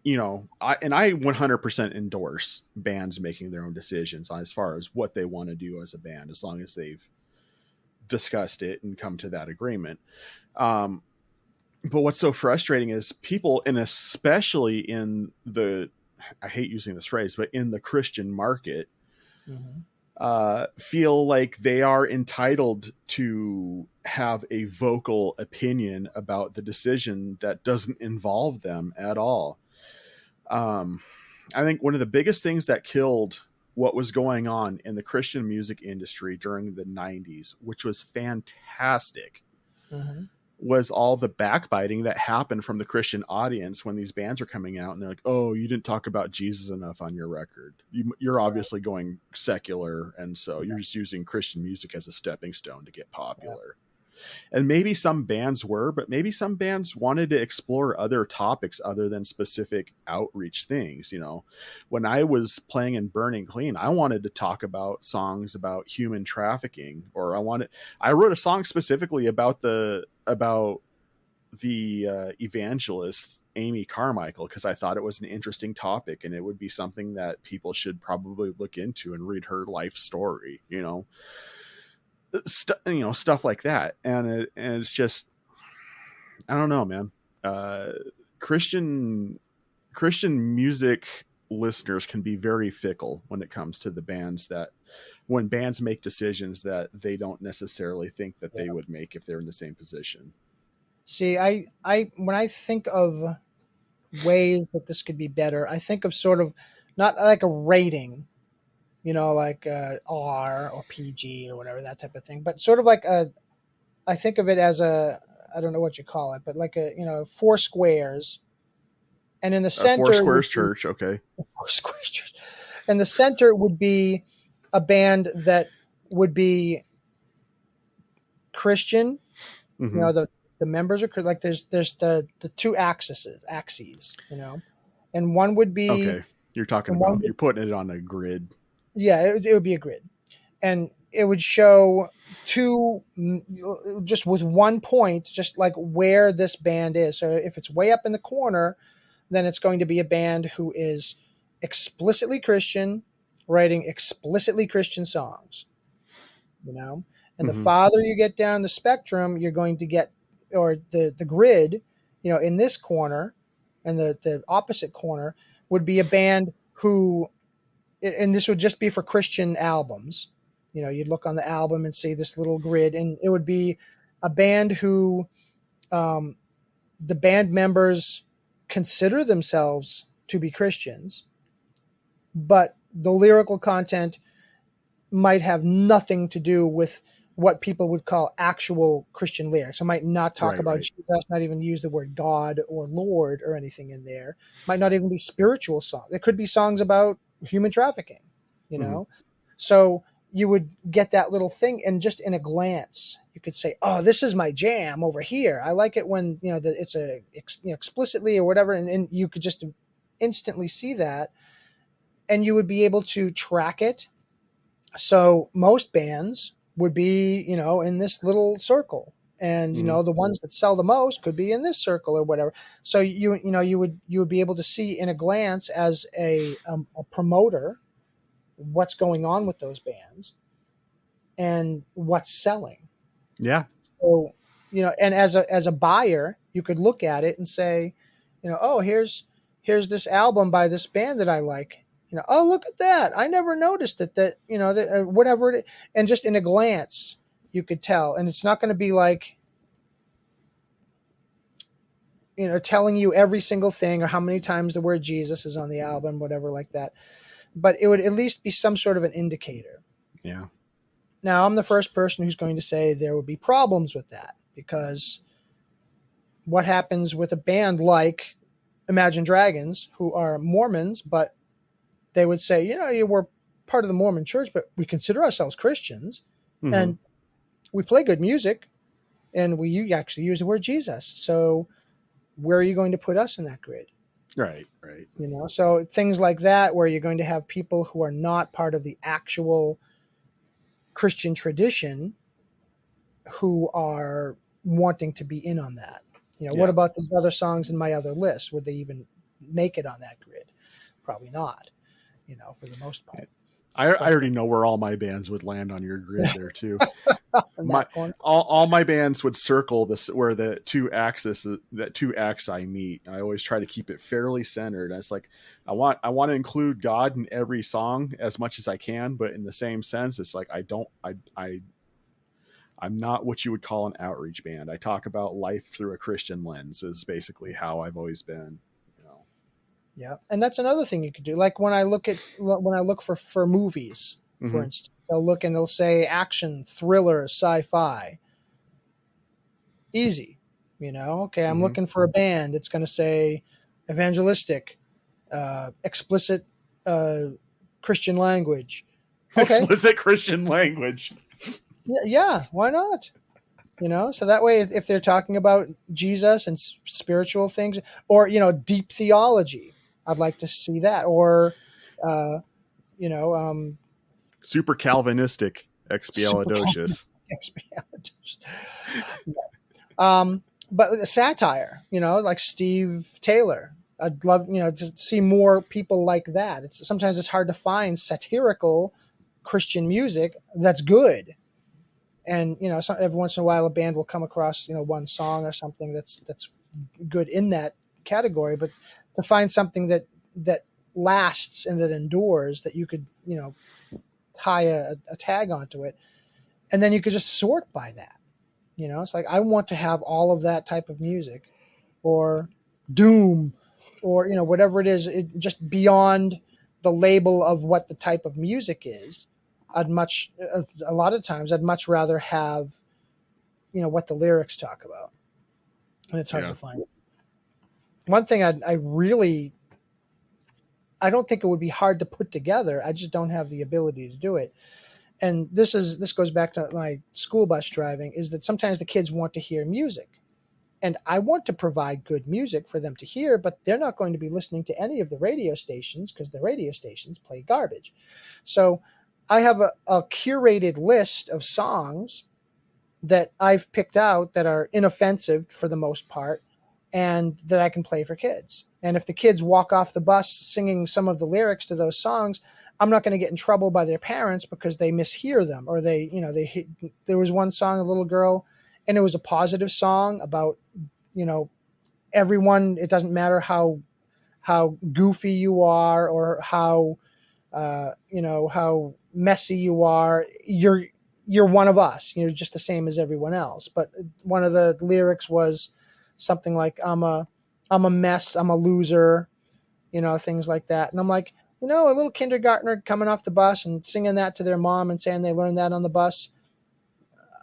I 100% endorse bands making their own decisions on as far as what they want to do as a band, as long as they've discussed it and come to that agreement. But what's so frustrating is people, and especially in I hate using this phrase, but in the Christian market, feel like they are entitled to have a vocal opinion about the decision that doesn't involve them at all. I think one of the biggest things that killed what was going on in the Christian music industry during the 90s, which was fantastic, was all the backbiting that happened from the Christian audience when these bands are coming out and they're like, oh, you didn't talk about Jesus enough on your record. You're obviously going secular. And so you're just using Christian music as a stepping stone to get popular. And maybe some bands were, but maybe some bands wanted to explore other topics other than specific outreach things. When I was playing in Burning Clean, I wanted to talk about songs about human trafficking, or I wrote a song specifically about the evangelist Amy Carmichael, because I thought it was an interesting topic and it would be something that people should probably look into and read her life story, stuff like that. And it's just, I don't know, man. Christian music listeners can be very fickle when it comes to the bands when bands make decisions that they don't necessarily think that they would make if they're in the same position. See, I when I think of ways that this could be better. I think of sort of not like a rating, like R or PG or whatever, that type of thing, but sort of like I think of it as I don't know what you call it, but like 4 squares, and in the center, Four Squares Church. Okay. 4 squares church, and the center would be a band that would be Christian. Mm-hmm. The members are like there's the 2 axes, and one would be Okay. You're talking about you're putting it on a grid. Yeah, it would be a grid, and it would show 2 just with 1 point, just like where this band is. So if it's way up in the corner, then it's going to be a band who is explicitly Christian, writing explicitly Christian songs, and the farther you get down the spectrum, you're going to get, or the grid, in this corner, and the opposite corner would be a band who, and this would just be for Christian albums. You'd look on the album and see this little grid, and it would be a band who the band members consider themselves to be Christians, but the lyrical content might have nothing to do with what people would call actual Christian lyrics. I might not talk about Jesus, not even use the word God or Lord or anything in there. Might not even be spiritual songs. It could be songs about human trafficking, So you would get that little thing, and just in a glance, you could say, "Oh, this is my jam over here. I like it when it's explicitly or whatever," and you could just instantly see that, and you would be able to track it. So most bands would be, in this little circle, and the ones that sell the most could be in this circle or whatever. So you would be able to see in a glance as a promoter what's going on with those bands and what's selling. Yeah. So, and as a buyer, you could look at it and say, oh, here's this album by this band that I like. Oh, look at that. I never noticed that whatever it is. And just in a glance, you could tell. And it's not going to be like, telling you every single thing or how many times the word Jesus is on the album, whatever like that. But it would at least be some sort of an indicator. Yeah. Now, I'm the first person who's going to say there would be problems with that, because what happens with a band like Imagine Dragons, who are Mormons, but they would say, we're part of the Mormon church, but we consider ourselves Christians, and we play good music, and we actually use the word Jesus. So where are you going to put us in that grid? Right. So things like that, where you're going to have people who are not part of the actual Christian tradition who are wanting to be in on that. What about these other songs in my other list? Would they even make it on that grid? Probably not, for the most part. I already know where all my bands would land on your grid there too. All my bands would circle this where the 2 axes I meet. I always try to keep it fairly centered. And it's like I want to include God in every song as much as I can, but in the same sense, it's like I'm not what you would call an outreach band. I talk about life through a Christian lens is basically how I've always been. Yeah, and that's another thing you could do. Like when I look for movies, for instance, I'll look and it'll say action, thriller, sci-fi. Easy, Okay, I'm looking for a band. It's going to say evangelistic, explicit Christian language. Okay. Explicit Christian language. Yeah, why not? So that way, if they're talking about Jesus and spiritual things, or deep theology, I'd like to see that. Or super Calvinistic expialidocious. But satire, like Steve Taylor. I'd love to see more people like that. Sometimes it's hard to find satirical Christian music that's good. And every once in a while, a band will come across one song or something that's good in that category. But to find something that lasts and that endures, that you could tie a tag onto it, and then you could just sort by that. It's like I want to have all of that type of music, or doom, or whatever it is, it just beyond the label of what the type of music is. A lot of times I'd much rather have what the lyrics talk about, and it's hard Yeah. to find. One thing I don't think it would be hard to put together. I just don't have the ability to do it. And this goes back to my school bus driving, is that sometimes the kids want to hear music. And I want to provide good music for them to hear, but they're not going to be listening to any of the radio stations because the radio stations play garbage. So I have a curated list of songs that I've picked out that are inoffensive for the most part and that I can play for kids. And if the kids walk off the bus singing some of the lyrics to those songs, I'm not going to get in trouble by their parents because they mishear them, or there was one song, a little girl, and it was a positive song about, everyone. It doesn't matter how goofy you are or how messy you are. You're one of us. You're just the same as everyone else. But one of the lyrics was something like, I'm a mess, I'm a loser, things like that. And I'm like, a little kindergartner coming off the bus and singing that to their mom and saying they learned that on the bus.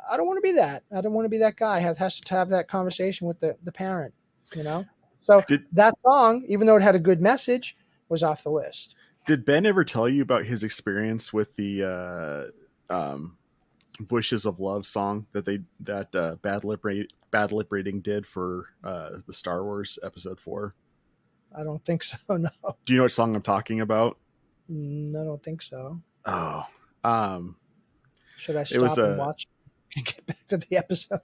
I don't want to be that. I don't want to be that guy. Has to have that conversation with the parent, So that song, even though it had a good message, was off the list. Did Ben ever tell you about his experience with the Bushes of Love song that Bad Lip Reading did for the Star Wars Episode 4? I don't think so, no. Do you know what song I'm talking about? I don't think so. Oh. Should I stop and watch and get back to the episode?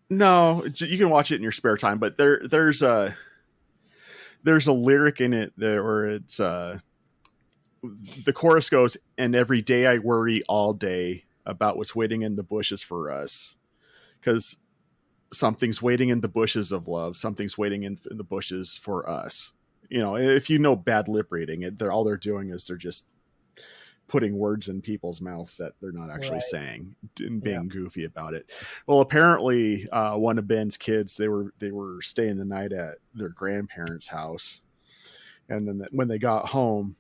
No, you can watch it in your spare time, but there's a lyric in it where it's the chorus goes, "And every day I worry all day about what's waiting in the bushes for us, because something's waiting in the bushes of love. Something's waiting in the bushes for us." If you know Bad Lip Reading, all they're doing is they're just putting words in people's mouths that they're not actually saying and being goofy about it. Well, apparently one of Ben's kids, they were staying the night at their grandparents' house. And then when they got home,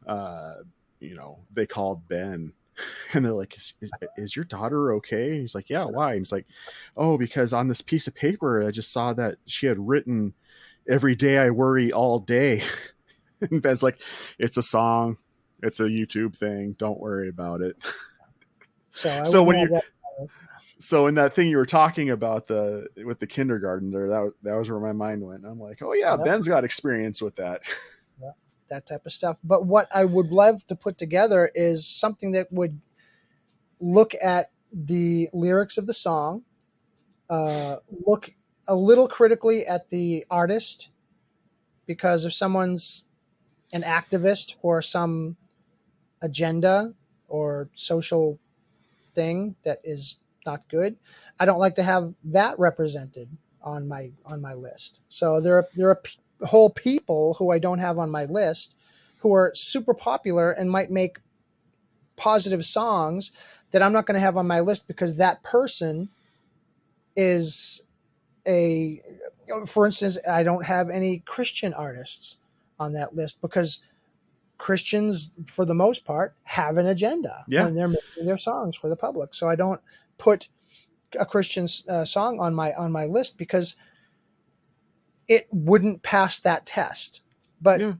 they called Ben and they're like, is your daughter okay? And he's like, yeah, why? And he's like, oh, because on this piece of paper, I just saw that she had written, "Every day I worry all day." And Ben's like, it's a song. It's a YouTube thing. Don't worry about it. So in that thing you were talking about with the kindergarten there, that was where my mind went. I'm like, oh yeah, Ben's got experience with that. Yeah, that type of stuff. But what I would love to put together is something that would look at the lyrics of the song, look a little critically at the artist, because if someone's an activist for some agenda or social thing that is not good, I don't like to have that represented on my list. So there are whole people who I don't have on my list who are super popular and might make positive songs that I'm not going to have on my list because that person is for instance, I don't have any Christian artists on that list because Christians, for the most part, have an agenda when they're making their songs for the public. So I don't put a Christian song on my list because it wouldn't pass that test. But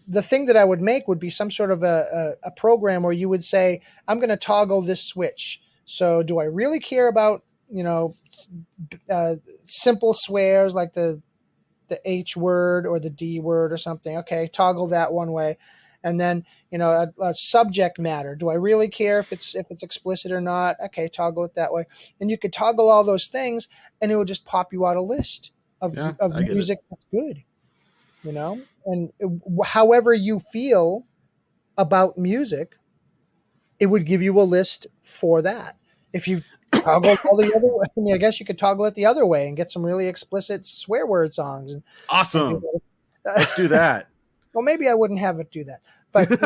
the thing that I would make would be some sort of a program where you would say, I'm going to toggle this switch. So do I really care about, simple swears like the H word or the D word or something? Okay, toggle that one way. And then, a subject matter. Do I really care if it's explicit or not? Okay, toggle it that way. And you could toggle all those things, and it would just pop you out a list of music that's good. And however you feel about music, it would give you a list for that. If you toggle all the other way, I guess you could toggle it the other way and get some really explicit swear word songs. Awesome. Let's do that. Well, maybe I wouldn't have it do that, but it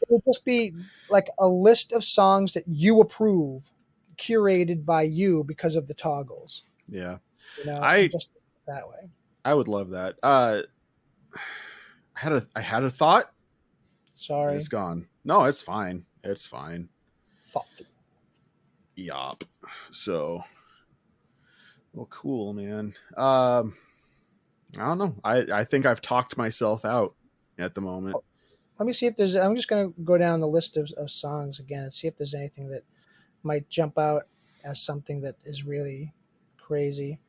would just be like a list of songs that you approve, curated by you because of the toggles. Yeah, just that way. I would love that. I had a thought. And Sorry. it's gone. No, it's fine. It's fine. Thought. Yup. So, well, cool, man. I don't know. I think I've talked myself out at the moment. Let me see if there's. I'm just going to go down the list of songs again and see if there's anything that might jump out as something that is really crazy.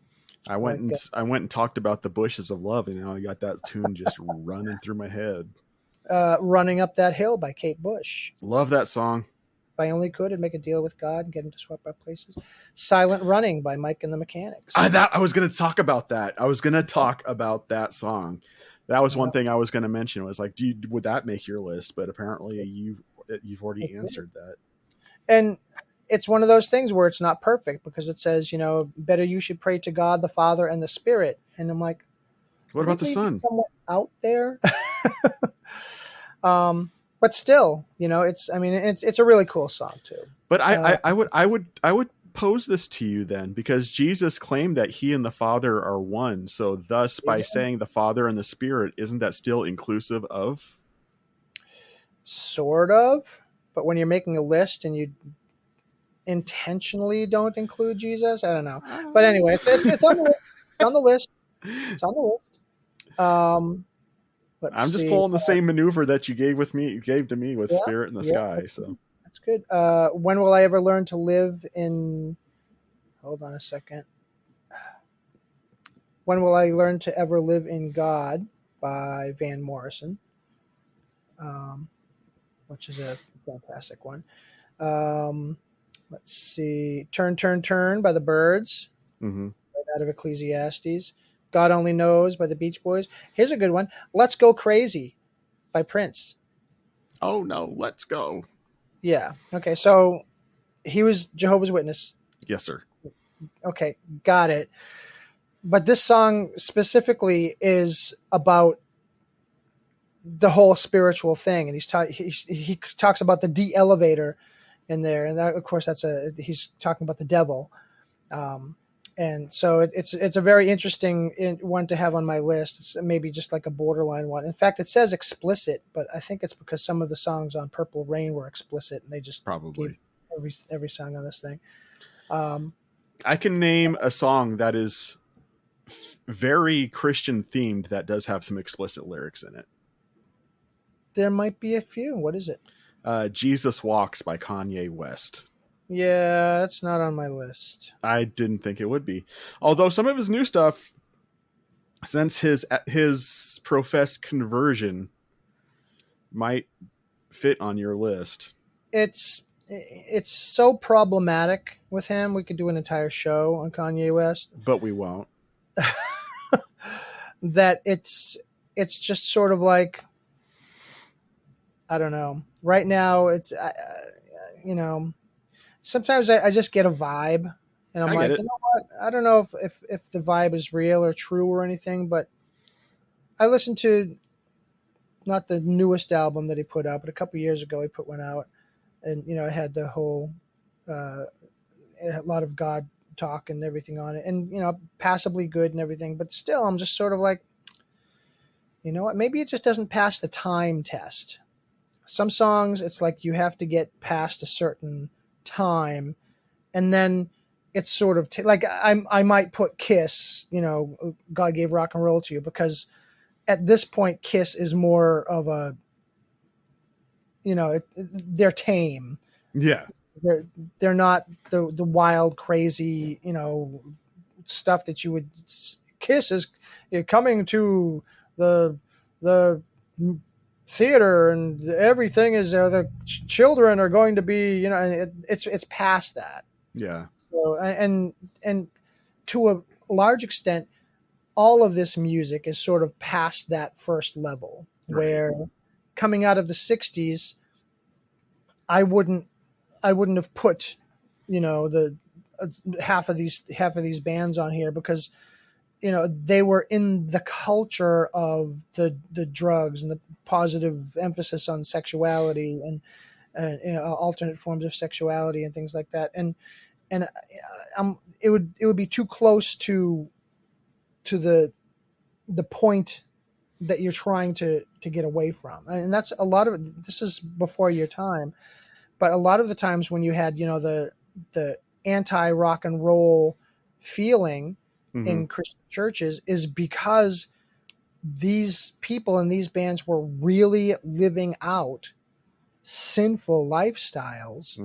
I went and talked about the bushes of love, and now I got that tune just running through my head. Running Up That Hill by Kate Bush. Love that song. If I only could, I'd make a deal with God and get him to swap our places. Silent Running by Mike and the Mechanics. I was going to talk about that. I was going to talk about that song. That was one thing I was going to mention. Was like, would that make your list? But apparently, you've already answered that. And it's one of those things where it's not perfect because it says, better you should pray to God, the Father, and the Spirit. And I'm like, what about the Son? Somewhat out there. But still, it's a really cool song too. But I would pose this to you then, because Jesus claimed that he and the Father are one. So thus, by saying the Father and the Spirit, isn't that still inclusive of? Sort of. But when you're making a list and you intentionally don't include Jesus, I don't know. But anyway, it's on the list. It's on the list. I'm just pulling the same maneuver that you gave to me with Spirit in the Sky. So that's good. When will I ever learn to live in? Hold on a second. When will I learn to ever live in God by Van Morrison, which is a fantastic one. Let's see. Turn, Turn, Turn by the Byrds, right out of Ecclesiastes. God Only Knows by the Beach Boys. Here's a good one. Let's Go Crazy by Prince. Oh, no. Let's go. Yeah. Okay. So he was Jehovah's Witness. Yes, sir. Okay. Got it. But this song specifically is about the whole spiritual thing. And he talks about the de-elevator in there. And that, of course, he's talking about the devil. And so it's a very interesting one to have on my list. It's maybe just like a borderline one. In fact, it says explicit, but I think it's because some of the songs on Purple Rain were explicit, and they just probably gave every song on this thing. I can name a song that is very Christian themed that does have some explicit lyrics in it. There might be a few. What is it? Jesus Walks by Kanye West. Yeah, it's not on my list. I didn't think it would be. Although some of his new stuff, since his professed conversion, might fit on your list. It's so problematic with him. We could do an entire show on Kanye West. But we won't. That it's just sort of like, I don't know. Right now, it's, sometimes I just get a vibe, and I'm like, you know what? I don't know if the vibe is real or true or anything, but I listened to not the newest album that he put out, but a couple years ago he put one out, and it had the whole a lot of God talk and everything on it, and passably good and everything, but still I'm just sort of like, you know what? Maybe it just doesn't pass the time test. Some songs, it's like you have to get past a certain time, and then it's sort of like I might put Kiss, God Gave Rock and Roll to You, because at this point Kiss is more of a, they're tame. Yeah, they're not the wild, crazy, stuff that you would. Kiss is coming to the theater, and everything is the children are going to be, and it's past that. Yeah. So and to a large extent, all of this music is sort of past that first level, right, where coming out of the 60s, I wouldn't have put, the half of these bands on here, because they were in the culture of the drugs and the positive emphasis on sexuality and alternate forms of sexuality and things like that. And it would be too close to the point that you're trying to get away from. And that's a lot of it. This is before your time, but a lot of the times when you had, the anti rock and roll feeling in Christian churches is because these people in these bands were really living out sinful lifestyles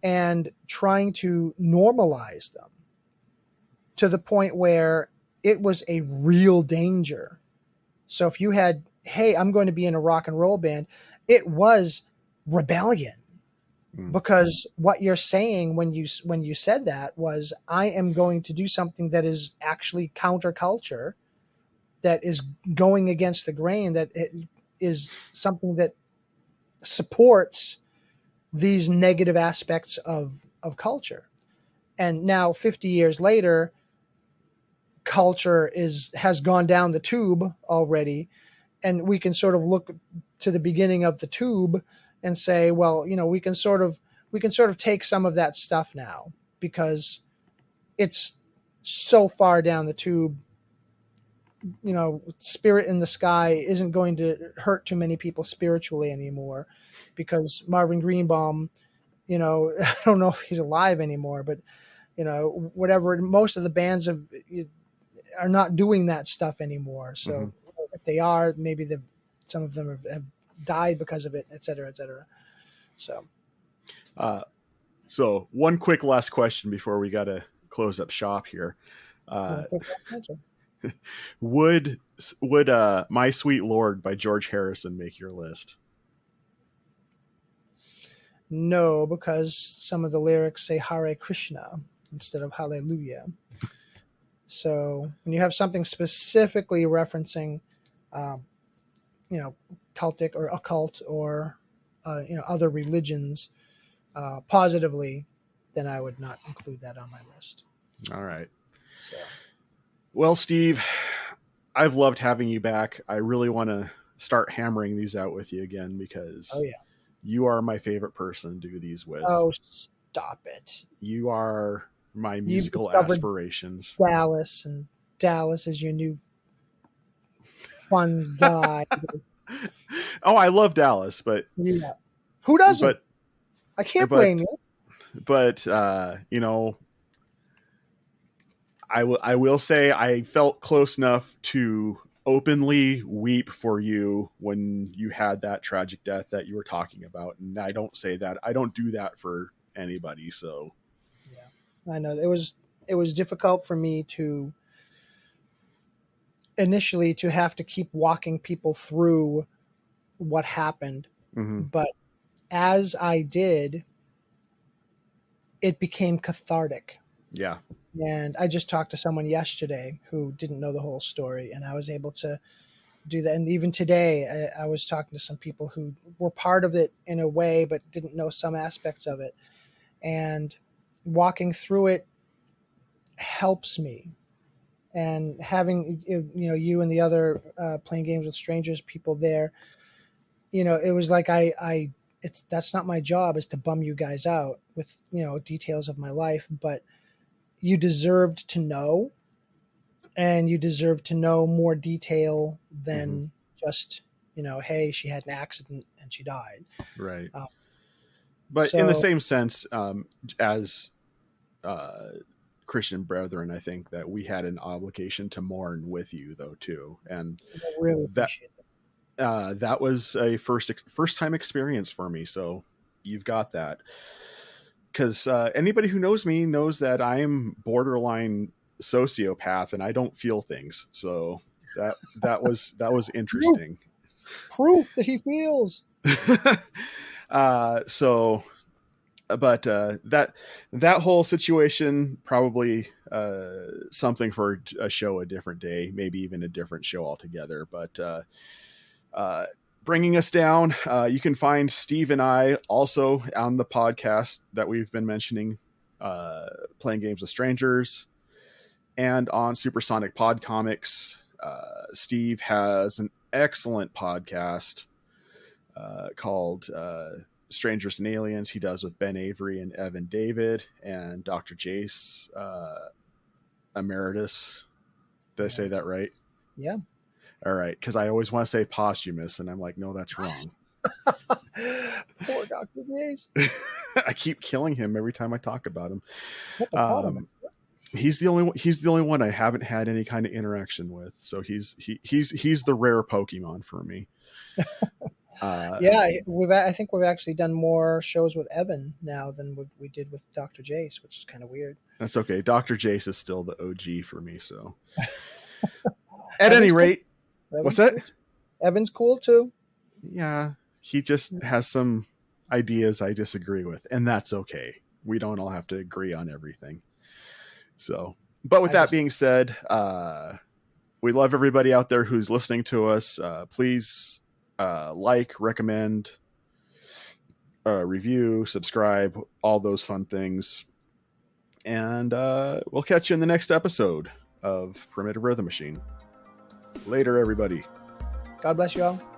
and trying to normalize them to the point where it was a real danger. So if you had, hey, I'm going to be in a rock and roll band, it was rebellion. Because what you're saying when you said that was, I am going to do something that is actually counterculture, that is going against the grain, that it is something that supports these negative aspects of culture. And now 50 years later, culture has gone down the tube already, and we can sort of look to the beginning of the tube and say, well, we can sort of take some of that stuff now because it's so far down the tube. Spirit in the Sky isn't going to hurt too many people spiritually anymore, because Marvin Greenbaum, I don't know if he's alive anymore, but whatever, most of the bands are not doing that stuff anymore. So if they are, maybe some of them have died because of it, et cetera, et cetera. So one quick last question before we got to close up shop here. Would My Sweet Lord by George Harrison make your list? No, because some of the lyrics say Hare Krishna instead of Hallelujah. So when you have something specifically referencing, cultic or occult or, other religions positively, then I would not include that on my list. All right. So. Well, Steve, I've loved having you back. I really want to start hammering these out with you again because you are my favorite person to do these with. Oh, stop it. You are my musical aspirations. Dallas, and Dallas is your new fun guy. Oh, I love Dallas, but yeah, who doesn't? But I can't blame you. But I will say I felt close enough to openly weep for you when you had that tragic death that you were talking about, and I don't say that. I don't do that for anybody. So yeah, I know it was difficult for me to initially to have to keep walking people through what happened, but as I did, it became cathartic. Yeah. And I just talked to someone yesterday who didn't know the whole story, and I was able to do that. And even today, I was talking to some people who were part of it in a way, but didn't know some aspects of it. And walking through it helps me. And having, you and the other Playing Games with Strangers people there, it was like that's not my job, is to bum you guys out with, details of my life, but you deserved to know, and you deserve to know more detail than just, hey, she had an accident and she died. Right. But in the same sense, as Christian brethren, I think that we had an obligation to mourn with you, though, too. And I really appreciate that. That was a first time experience for me. So you've got that. Because anybody who knows me knows that I am borderline sociopath and I don't feel things. So that was interesting. Proof that he feels. But that whole situation, probably something for a show a different day, maybe even a different show altogether. But bringing us down, you can find Steve and I also on the podcast that we've been mentioning, Playing Games with Strangers, and on Supersonic Pod Comics. Steve has an excellent podcast called Strangers and Aliens. He does with Ben Avery and Evan David and Dr. Jace Emeritus. Did I say that right? Yeah. All right, because I always want to say posthumous, and I'm like, no, that's wrong. Poor Dr. Jace. I keep killing him every time I talk about him. Hippopotamus. He's the only one I haven't had any kind of interaction with. So he's the rare Pokemon for me. Yeah, I think we've actually done more shows with Evan now than we did with Dr. Jace, which is kind of weird. That's okay. Dr. Jace is still the OG for me. So, at any rate, what's that? Cool. Evan's cool too. Yeah, he just has some ideas I disagree with, and that's okay. We don't all have to agree on everything. So, but with that being said, we love everybody out there who's listening to us. Please like, recommend, review, subscribe, all those fun things. And we'll catch you in the next episode of Primitive Rhythm Machine. Later, everybody. God bless you all.